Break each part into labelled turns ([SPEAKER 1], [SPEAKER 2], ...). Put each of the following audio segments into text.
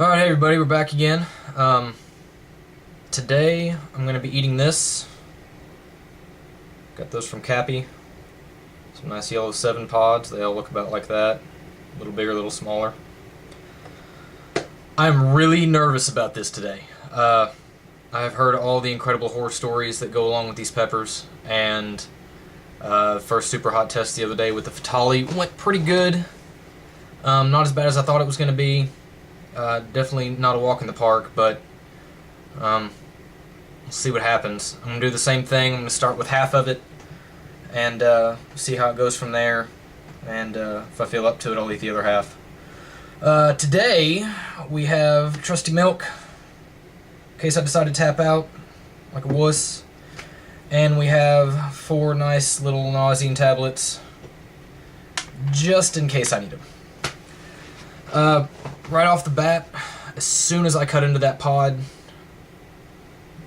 [SPEAKER 1] Alright, hey everybody, we're back again. Today I'm going to be eating this. Got those from Cappy. Some nice yellow 7 pods. They all look about like that. A little bigger, a little smaller. I'm really nervous about this today. I've heard all the incredible horror stories that go along with these peppers, and first super hot test the other day with the Fatale went pretty good. Not as bad as I thought it was going to be. Definitely not a walk in the park, but we'll see what happens. I'm going to do the same thing. I'm going to start with half of it and see how it goes from there, and if I feel up to it, I'll eat the other half. Today we have trusty milk, in case I decide to tap out like a wuss, and we have 4 nice little Nausine tablets, just in case I need them. Right off the bat, as soon as I cut into that pod,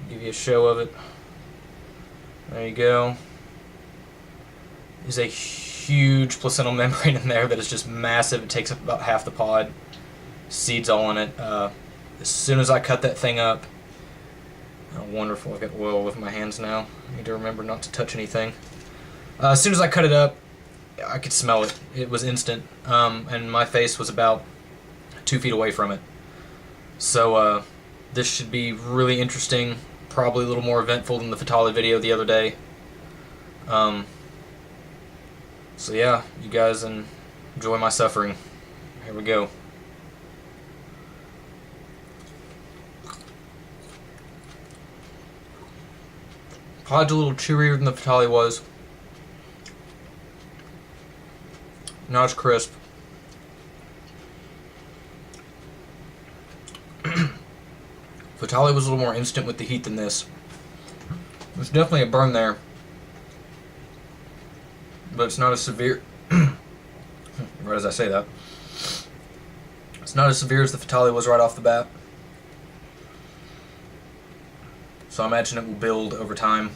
[SPEAKER 1] give you a show of it. There you go. There's a huge placental membrane in there that is just massive. It takes up about half the pod. Seeds all in it. As soon as I cut that thing up, oh, wonderful, I've got oil all over my hands now. I need to remember not to touch anything. As soon as I cut it up, I could smell it. It was instant, and my face was about 2 feet away from it. So this should be really interesting, probably a little more eventful than the Fatale video the other day. So yeah, you guys enjoy my suffering. Here we go. Pod's a little chewier than the Fatale was. Not as crisp. Fatale was a little more instant with the heat than this. There's definitely a burn there, but it's not as severe. Right as I say that, it's not as severe as the Fatale was right off the bat. So I imagine it will build over time.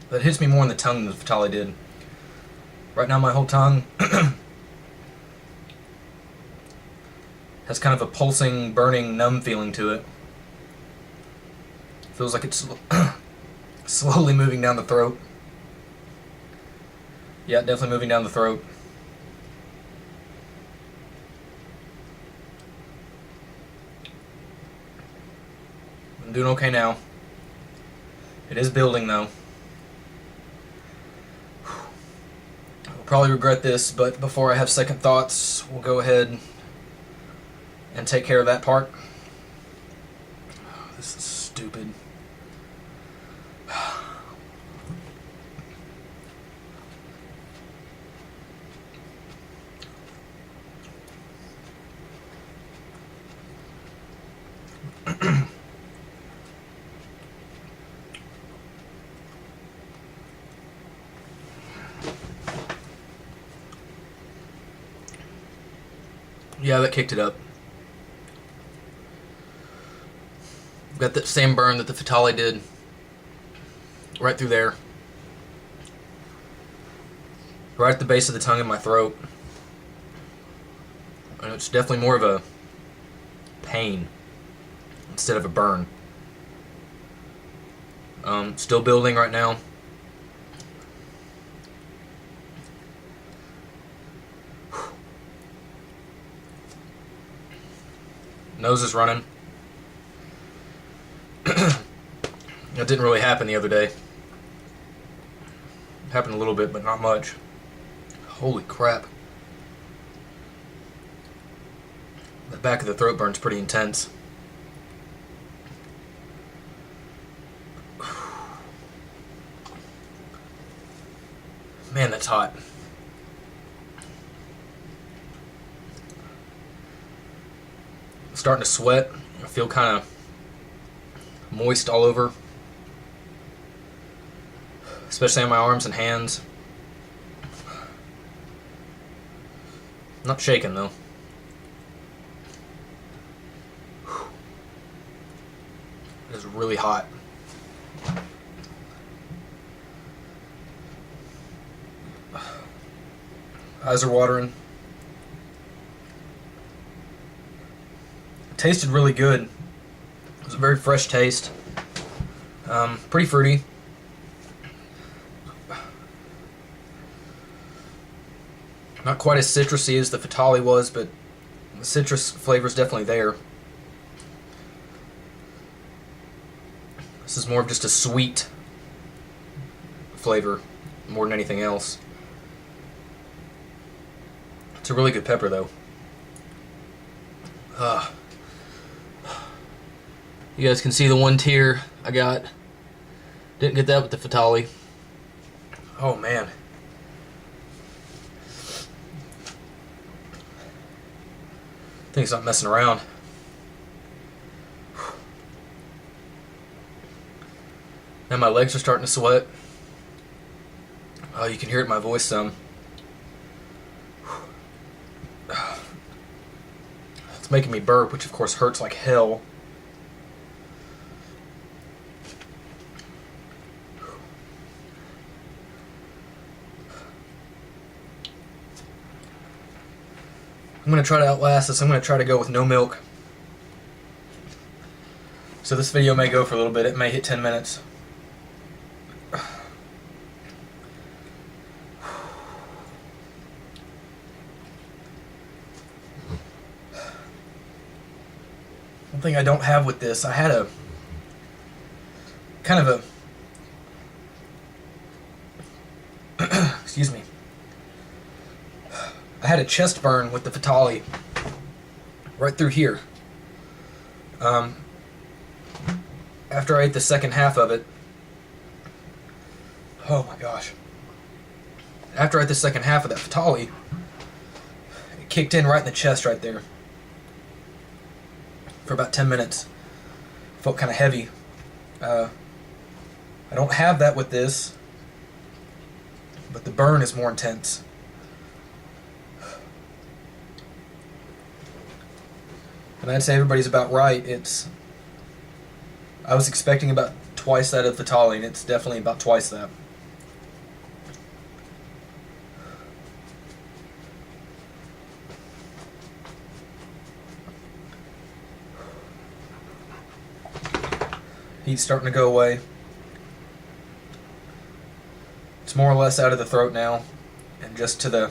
[SPEAKER 1] But it hits me more in the tongue than the Fatale did. Right now my whole tongue has kind of a pulsing, burning, numb feeling to it. Feels like it's slowly moving down the throat. Yeah, definitely moving down the throat. I'm doing okay now. It is building though. Probably regret this, but before I have second thoughts, we'll go ahead and take care of that part. Oh, this is stupid. Yeah, that kicked it up. Got that same burn that the Fatale did. Right through there. Right at the base of the tongue and my throat. And it's definitely more of a pain instead of a burn. Still building right now. Nose is running. That didn't really happen the other day. It happened a little bit, but not much. Holy crap. The back of the throat burn's pretty intense. Man, that's hot. Starting to sweat. I feel kind of moist all over, especially on my arms and hands. Not shaking though. It is really hot. Eyes are watering. It tasted really good. It was a very fresh taste. Pretty fruity. Not quite as citrusy as the Fatali was, but the citrus flavor is definitely there. This is more of just a sweet flavor more than anything else. It's a really good pepper, though. You guys can see the one tear I got. Didn't get that with the Fatali. Oh, man. Thing's not messing around. Now my legs are starting to sweat. Oh, you can hear it in my voice some. It's making me burp, which of course hurts like hell. I'm going to try to outlast this. I'm going to try to go with no milk. So this video may go for a little bit. It may hit 10 minutes. One thing I don't have with this, I had a kind of a excuse me. I had a chest burn with the Fatali right through here. After I ate the second half of it, oh my gosh. After I ate the second half of that Fatali, it kicked in right in the chest right there. For about 10 minutes. Felt kind of heavy. I don't have that with this, but the burn is more intense. And I'd say everybody's about right. I was expecting about twice that of Fatali, and it's definitely about twice that. Heat's starting to go away. It's more or less out of the throat now, and just to the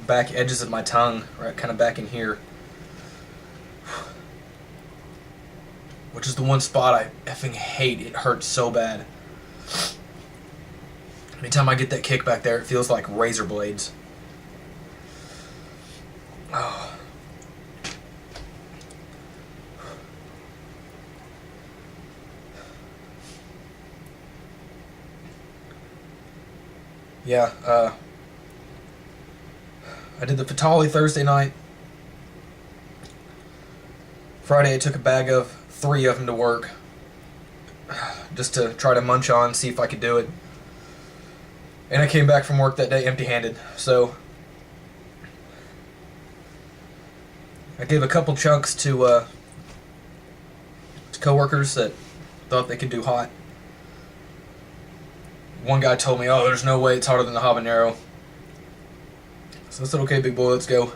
[SPEAKER 1] back edges of my tongue, right, kind of back in here. Which is the one spot I effing hate. It hurts so bad. Anytime I get that kick back there, it feels like razor blades. Oh. Yeah, I did the Fatali Thursday night. Friday I took a bag of 3 of them to work. Just to try to munch on, see if I could do it. And I came back from work that day empty-handed. So I gave a couple chunks to coworkers that thought they could do hot. One guy told me, oh, there's no way it's hotter than the habanero. So I said, okay, big boy, let's go.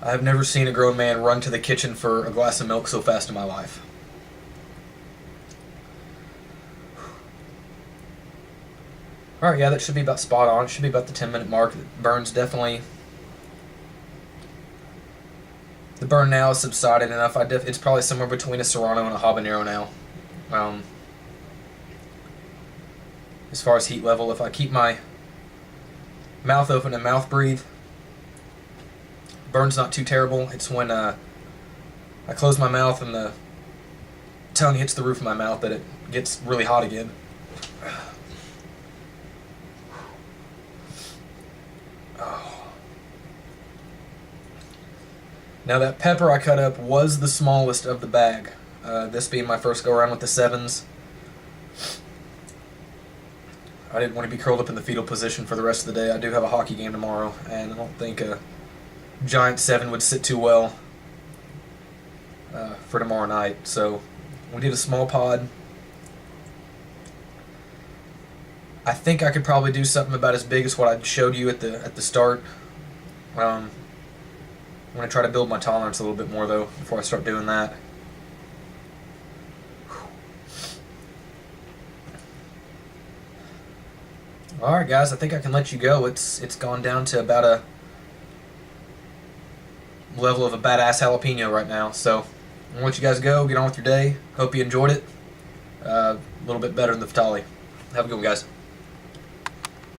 [SPEAKER 1] I have never seen a grown man run to the kitchen for a glass of milk so fast in my life. Alright, yeah, that should be about spot on. It should be about the 10-minute mark. The burn's definitely... The burn now has subsided enough. It's probably somewhere between a Serrano and a habanero now. As far as heat level, if I keep my mouth open and mouth breathe, burn's not too terrible. It's when I close my mouth and the tongue hits the roof of my mouth that it gets really hot again. Oh. Now that pepper I cut up was the smallest of the bag. This being my first go around with the 7s. I didn't want to be curled up in the fetal position for the rest of the day. I do have a hockey game tomorrow, and I don't think a giant 7 would sit too well for tomorrow night. So we did a small pod. I think I could probably do something about as big as what I showed you at the start. I'm going to try to build my tolerance a little bit more, though, before I start doing that. Alright, guys, I think I can let you go. It's gone down to about a level of a badass jalapeno right now. So I'm going to let you guys go. Get on with your day. Hope you enjoyed it. A little bit better than the Fatali. Have a good one, guys.